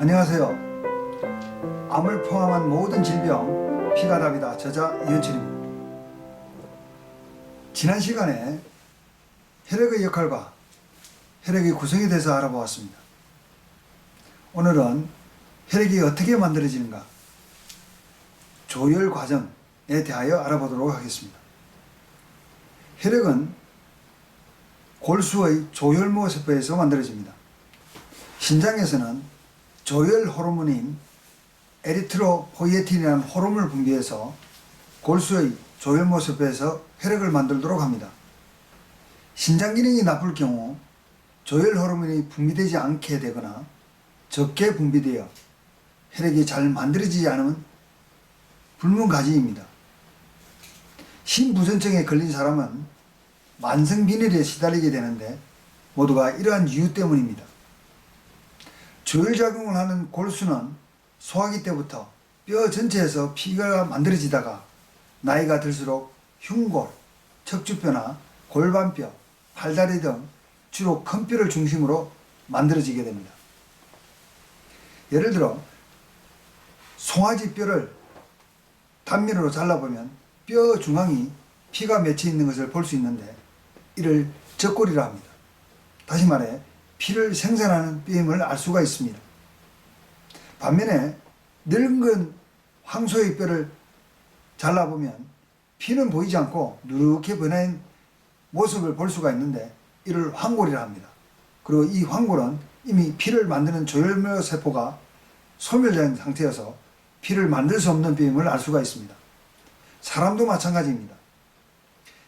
안녕하세요. 암을 포함한 모든 질병 피가 답이다. 저자 이현철입니다. 지난 시간에 혈액의 역할과 혈액의 구성에 대해서 알아보았습니다. 오늘은 혈액이 어떻게 만들어지는가, 조열 과정에 대하여 알아보도록 하겠습니다. 혈액은 골수의 조혈모 세포에서 만들어집니다. 신장에서는 조열 호르몬인 에리트로포이에틴이라는 호르몬을 분비해서 골수의 조혈모 세포에서 혈액을 만들도록 합니다. 신장 기능이 나쁠 경우 조열 호르몬이 분비되지 않게 되거나 적게 분비되어 혈액이 잘 만들어지지 않으면 불문가지입니다. 심부전증에 걸린 사람은 만성 빈혈에 시달리게 되는데 모두가 이러한 이유 때문입니다. 조혈작용을 하는 골수는 소화기 때부터 뼈 전체에서 피가 만들어지다가 나이가 들수록 흉골, 척추뼈나 골반뼈, 팔다리 등 주로 큰 뼈를 중심으로 만들어지게 됩니다. 예를 들어 송아지 뼈를 단면으로 잘라보면 뼈 중앙이 피가 맺혀 있는 것을 볼 수 있는데 이를 젖골이라 합니다. 다시 말해 피를 생산하는 뼈임을 알 수가 있습니다. 반면에 늙은 황소의 뼈를 잘라보면 피는 보이지 않고 누렇게 변한 모습을 볼 수가 있는데 이를 황골이라 합니다. 그리고 이 황골은 이미 피를 만드는 조혈모 세포가 소멸된 상태여서 피를 만들 수 없는 뼈임을 알 수가 있습니다. 사람도 마찬가지입니다.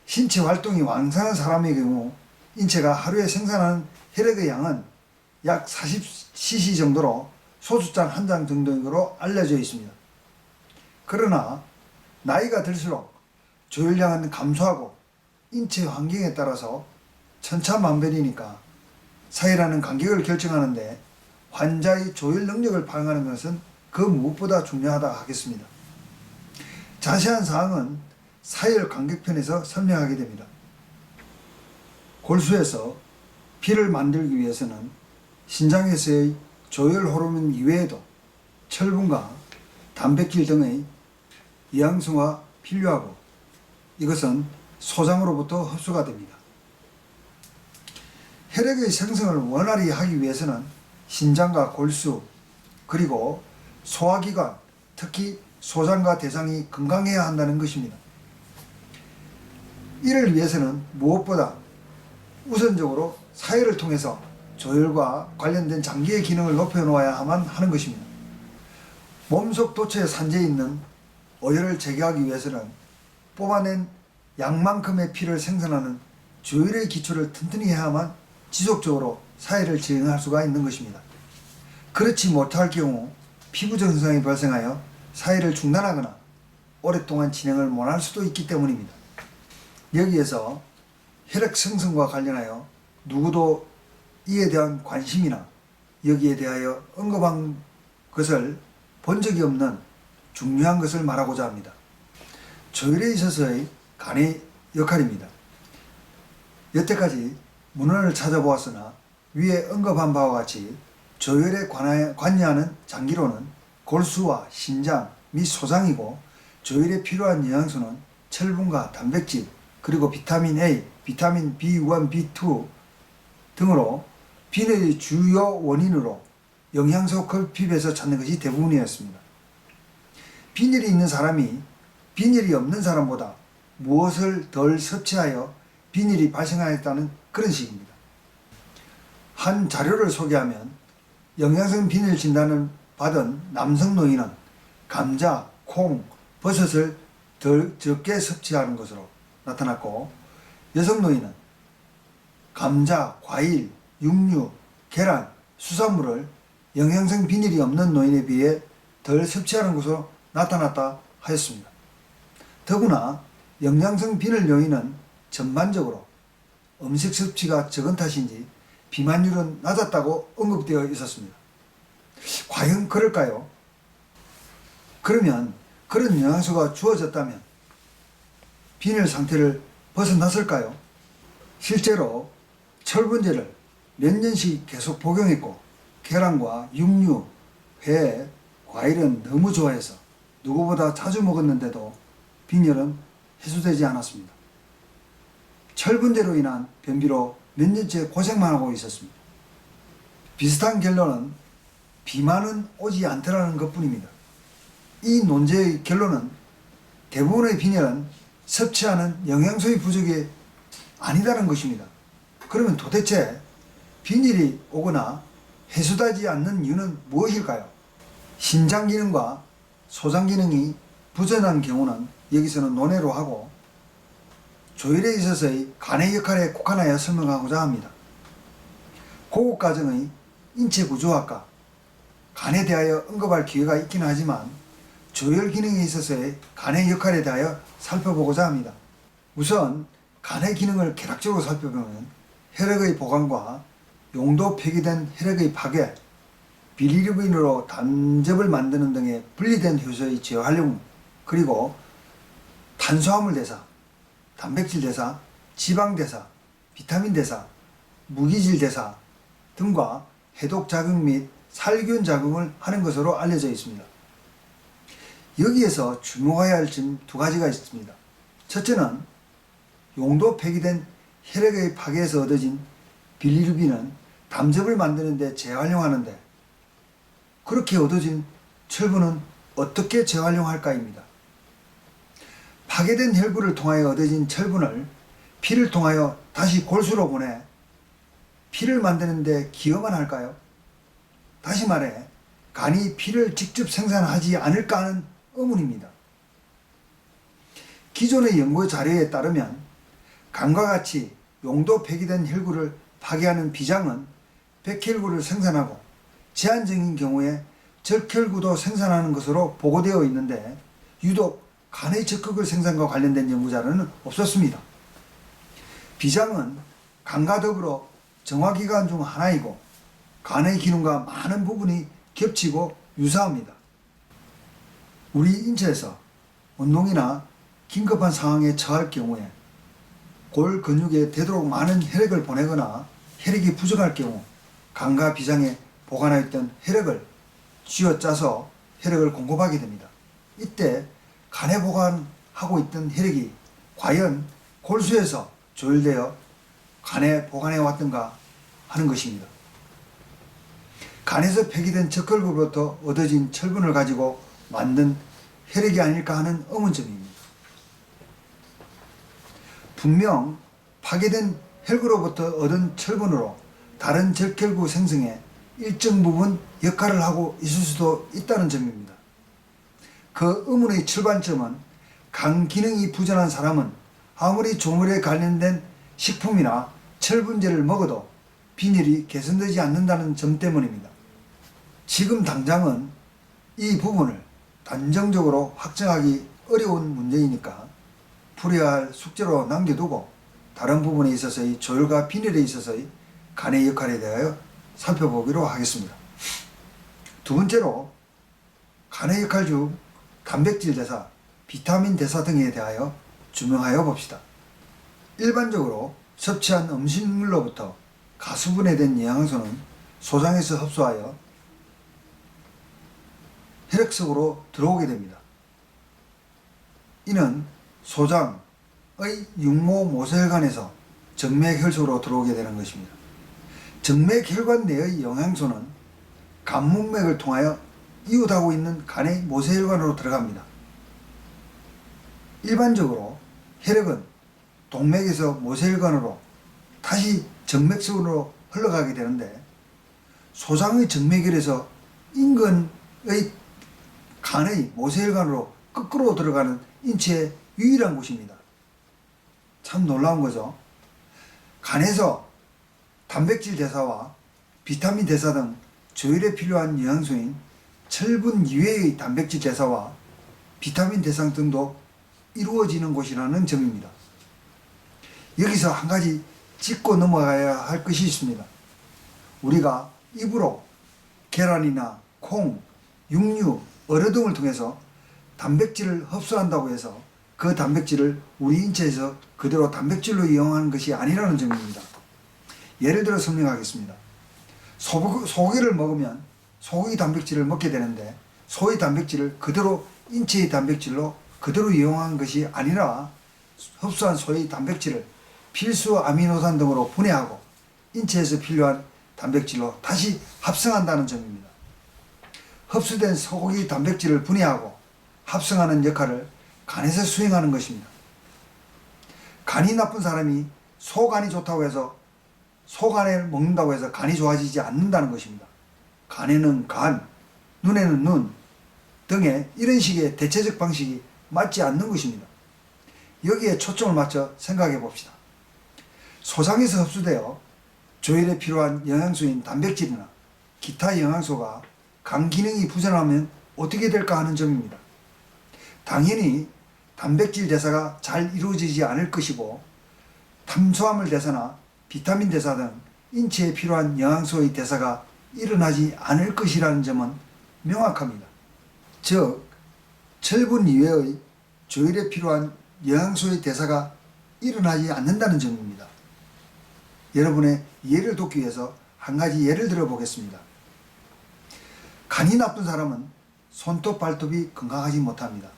신체 활동이 왕성한 사람의 경우 인체가 하루에 생산하는 혈액의 양은 약 40cc 정도로 소주잔 한 잔 정도로 알려져 있습니다. 그러나 나이가 들수록 조혈량은 감소하고 인체 환경에 따라서 천차만별이니까 사회라는 간격을 결정하는데 환자의 조혈 능력을 파악하는 것은 그 무엇보다 중요하다 하겠습니다. 자세한 사항은 사혈 간격편에서 설명하게 됩니다. 골수에서 피를 만들기 위해서는 신장에서의 조혈 호르몬 이외에도 철분과 단백질 등의 영양소가 필요하고 이것은 소장으로부터 흡수가 됩니다. 혈액의 생성을 원활히 하기 위해서는 신장과 골수 그리고 소화기관, 특히 소장과 대장이 건강해야 한다는 것입니다. 이를 위해서는 무엇보다 우선적으로 사혈을 통해서 조혈과 관련된 장기의 기능을 높여놓아야만 하는 것입니다. 몸속 도처에 산재해 있는 오열을 제거하기 위해서는 뽑아낸 양만큼의 피를 생산하는 조혈의 기초를 튼튼히 해야만 지속적으로 사혈을 진행할 수가 있는 것입니다. 그렇지 못할 경우 피부 증상이 발생하여 사혈을 중단하거나 오랫동안 진행을 못할 수도 있기 때문입니다. 여기에서 혈액 생성과 관련하여 누구도 이에 대한 관심이나 여기에 대하여 언급한 것을 본 적이 없는 중요한 것을 말하고자 합니다. 조혈에 있어서의 간의 역할입니다. 여태까지 문헌을 찾아보았으나 위에 언급한 바와 같이 조혈에 관여하는 장기로는 골수와 신장 및 소장이고 조혈에 필요한 영양소는 철분과 단백질 그리고 비타민 A, 비타민 B1, B2 등으로 빈혈의 주요 원인으로 영양소 결핍에서 찾는 것이 대부분이었습니다. 빈혈이 있는 사람이 빈혈이 없는 사람보다 무엇을 덜 섭취하여 빈혈이 발생하였다는 그런 식입니다. 한 자료를 소개하면 영양성 빈혈 진단을 받은 남성 노인은 감자, 콩, 버섯을 덜 적게 섭취하는 것으로 나타났고 여성 노인은 감자, 과일, 육류, 계란, 수산물을 영양성 빈혈이 없는 노인에 비해 덜 섭취하는 것으로 나타났다 하였습니다. 더구나 영양성 빈혈 요인은 전반적으로 음식 섭취가 적은 탓인지 비만율은 낮았다고 언급되어 있었습니다. 과연 그럴까요? 그러면 그런 영양소가 주어졌다면 빈혈 상태를 벗어났을까요? 실제로 철분제를 몇 년씩 계속 복용했고 계란과 육류, 회, 과일은 너무 좋아해서 누구보다 자주 먹었는데도 빈혈은 해소되지 않았습니다. 철분제로 인한 변비로 몇 년째 고생만 하고 있었습니다. 비슷한 결론은 비만은 오지 않더라는 것뿐입니다. 이 논제의 결론은 대부분의 빈혈은 섭취하는 영양소의 부족이 아니다는 것입니다. 그러면 도대체 빈혈이 오거나 해소되지 않는 이유는 무엇일까요? 신장 기능과 소장 기능이 부전한 경우는 여기서는 논외로 하고 조혈에 있어서의 간의 역할에 국한하여 설명하고자 합니다. 고급 과정의 인체 구조학과 간에 대하여 언급할 기회가 있긴 하지만 조혈 기능에 있어서의 간의 역할에 대하여 살펴보고자 합니다. 우선 간의 기능을 개략적으로 살펴보면 혈액의 보강과 용도 폐기된 혈액의 파괴, 비리루빈으로 단접을 만드는 등의 분리된 효소의 재활용, 그리고 탄수화물 대사, 단백질 대사, 지방 대사, 비타민 대사, 무기질 대사 등과 해독 작용 및 살균 작용을 하는 것으로 알려져 있습니다. 여기에서 주목해야 할 점 두 가지가 있습니다. 첫째는 용도 폐기된 혈액의 파괴에서 얻어진 빌리루빈은 담즙을 만드는 데 재활용하는데 그렇게 얻어진 철분은 어떻게 재활용할까입니다. 파괴된 혈구를 통하여 얻어진 철분을 피를 통하여 다시 골수로 보내 피를 만드는 데 기여만 할까요? 다시 말해 간이 피를 직접 생산하지 않을까 하는 의문입니다. 기존의 연구 자료에 따르면 간과 같이 용도 폐기된 혈구를 파괴하는 비장은 백혈구를 생산하고 제한적인 경우에 적혈구도 생산하는 것으로 보고되어 있는데 유독 간의 적극을 생산과 관련된 연구 자료는 없었습니다. 비장은 간과 더불어 정화기관 중 하나이고 간의 기능과 많은 부분이 겹치고 유사합니다. 우리 인체에서 운동이나 긴급한 상황에 처할 경우에 골 근육에 되도록 많은 혈액을 보내거나 혈액이 부족할 경우 간과 비장에 보관하여 있던 혈액을 쥐어짜서 혈액을 공급하게 됩니다. 이때 간에 보관하고 있던 혈액이 과연 골수에서 조율되어 간에 보관해 왔던가 하는 것입니다. 간에서 폐기된 적혈구로부터 얻어진 철분을 가지고 만든 혈액이 아닐까 하는 의문점입니다. 분명 파괴된 혈구로부터 얻은 철분으로 다른 적혈구 생성에 일정 부분 역할을 하고 있을 수도 있다는 점입니다. 그 의문의 출발점은 간 기능이 부전한 사람은 아무리 조물에 관련된 식품이나 철분제를 먹어도 빈혈이 개선되지 않는다는 점 때문입니다. 지금 당장은 이 부분을 단정적으로 확정하기 어려운 문제이니까 풀어야 할 숙제로 남겨두고 다른 부분에 있어서의 조혈과 빈혈에 있어서의 간의 역할에 대하여 살펴보기로 하겠습니다. 두 번째로 간의 역할 중 단백질 대사, 비타민 대사 등에 대하여 주명하여 봅시다. 일반적으로 섭취한 음식물로부터 가수분해된 영양소는 소장에서 흡수하여 혈액 속으로 들어오게 됩니다. 이는 소장의 육모 모세혈관에서 정맥혈소로 들어오게 되는 것입니다. 정맥혈관 내의 영양소는 간문맥을 통하여 이웃하고 있는 간의 모세혈관으로 들어갑니다. 일반적으로 혈액은 동맥에서 모세혈관으로 다시 정맥 속으로 흘러가게 되는데 소장의 정맥혈에서 인근의 간의 모세혈관으로 거꾸로 들어가는 인체의 유일한 곳입니다. 참 놀라운 거죠. 간에서 단백질 대사와 비타민 대사 등 조혈에 필요한 영양소인 철분 이외의 단백질 대사와 비타민 대사 등도 이루어지는 곳이라는 점입니다. 여기서 한 가지 짚고 넘어가야 할 것이 있습니다. 우리가 입으로 계란이나 콩, 육류, 어류 등을 통해서 단백질을 흡수한다고 해서 그 단백질을 우리 인체에서 그대로 단백질로 이용하는 것이 아니라는 점입니다. 예를 들어 설명하겠습니다. 소고기를 먹으면 소고기 단백질을 먹게 되는데 소의 단백질을 그대로 인체의 단백질로 그대로 이용한 것이 아니라 흡수한 소의 단백질을 필수 아미노산 등으로 분해하고 인체에서 필요한 단백질로 다시 합성한다는 점입니다. 흡수된 소고기 단백질을 분해하고 합성하는 역할을 간에서 수행하는 것입니다. 간이 나쁜 사람이 소간이 좋다고 해서 소간을 먹는다고 해서 간이 좋아지지 않는다는 것입니다. 간에는 간, 눈에는 눈 등의 이런 식의 대체적 방식이 맞지 않는 것입니다. 여기에 초점을 맞춰 생각해 봅시다. 소장에서 흡수되어 조혈에 필요한 영양소인 단백질이나 기타 영양소가 간 기능이 부진하면 어떻게 될까 하는 점입니다. 당연히 단백질 대사가 잘 이루어지지 않을 것이고 탄수화물 대사나 비타민 대사 등 인체에 필요한 영양소의 대사가 일어나지 않을 것이라는 점은 명확합니다. 즉, 철분 이외의 조혈에 필요한 영양소의 대사가 일어나지 않는다는 점입니다. 여러분의 이해를 돕기 위해서 한 가지 예를 들어 보겠습니다. 간이 나쁜 사람은 손톱, 발톱이 건강하지 못합니다.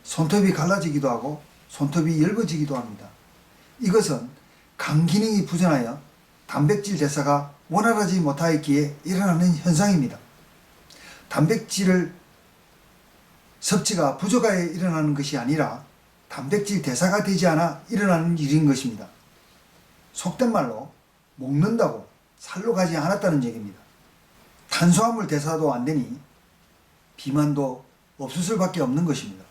손톱이 갈라지기도 하고 손톱이 엷어지기도 합니다. 이것은 간 기능이 부진하여 단백질 대사가 원활하지 못하였기에 일어나는 현상입니다. 단백질 섭취가 부족하여 일어나는 것이 아니라 단백질 대사가 되지 않아 일어나는 일인 것입니다. 속된 말로 먹는다고 살로 가지 않았다는 얘기입니다. 탄수화물 대사도 안 되니 비만도 없을 수밖에 없는 것입니다.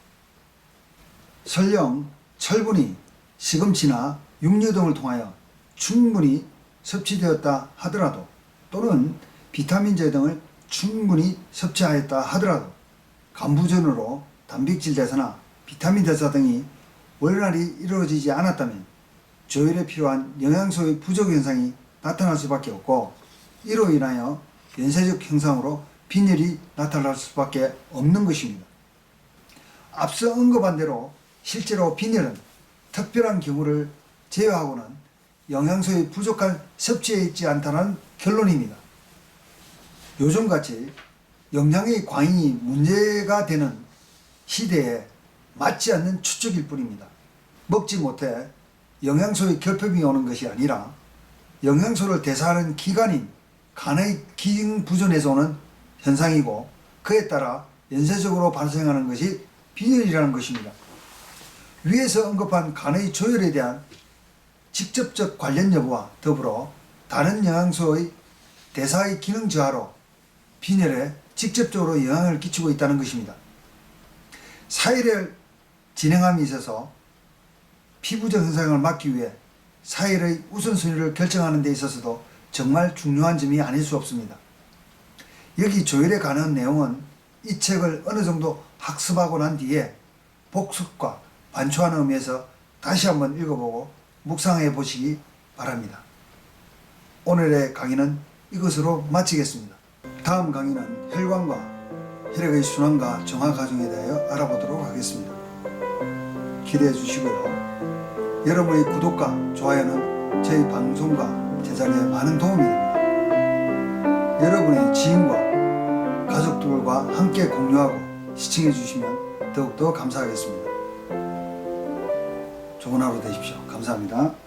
설령 철분이 시금치나 육류 등을 통하여 충분히 섭취되었다 하더라도 또는 비타민제 등을 충분히 섭취하였다 하더라도 간부전으로 단백질 대사나 비타민 대사 등이 원활히 이루어지지 않았다면 조혈에 필요한 영양소의 부족 현상이 나타날 수밖에 없고 이로 인하여 연쇄적 현상으로 빈혈이 나타날 수밖에 없는 것입니다. 앞서 언급한 대로 실제로 빈혈은 특별한 경우를 제외하고는 영양소의 부족한 섭취에 있지 않다는 결론입니다. 요즘같이 영양의 과잉이 문제가 되는 시대에 맞지 않는 추측일 뿐입니다. 먹지 못해 영양소의 결핍이 오는 것이 아니라 영양소를 대사하는 기관인 간의 기능 부전에서 오는 현상이고 그에 따라 연쇄적으로 발생하는 것이 빈혈이라는 것입니다. 위에서 언급한 간의 조혈에 대한 직접적 관련 여부와 더불어 다른 영양소의 대사의 기능 저하로 빈혈에 직접적으로 영향을 끼치고 있다는 것입니다. 사혈을 진행함에 있어서 피부적 현상을 막기 위해 사혈의 우선순위를 결정하는 데 있어서도 정말 중요한 점이 아닐 수 없습니다. 여기 조혈에 관한 내용은 이 책을 어느 정도 학습하고 난 뒤에 복습과 반추하는 의미에서 다시 한번 읽어보고 묵상해 보시기 바랍니다. 오늘의 강의는 이것으로 마치겠습니다. 다음 강의는 혈관과 혈액의 순환과 정화 과정에 대하여 알아보도록 하겠습니다. 기대해 주시고요. 여러분의 구독과 좋아요는 저희 방송과 제작에 많은 도움이 됩니다. 여러분의 지인과 가족들과 함께 공유하고 시청해 주시면 더욱더 감사하겠습니다. 좋은 하루 되십시오. 감사합니다.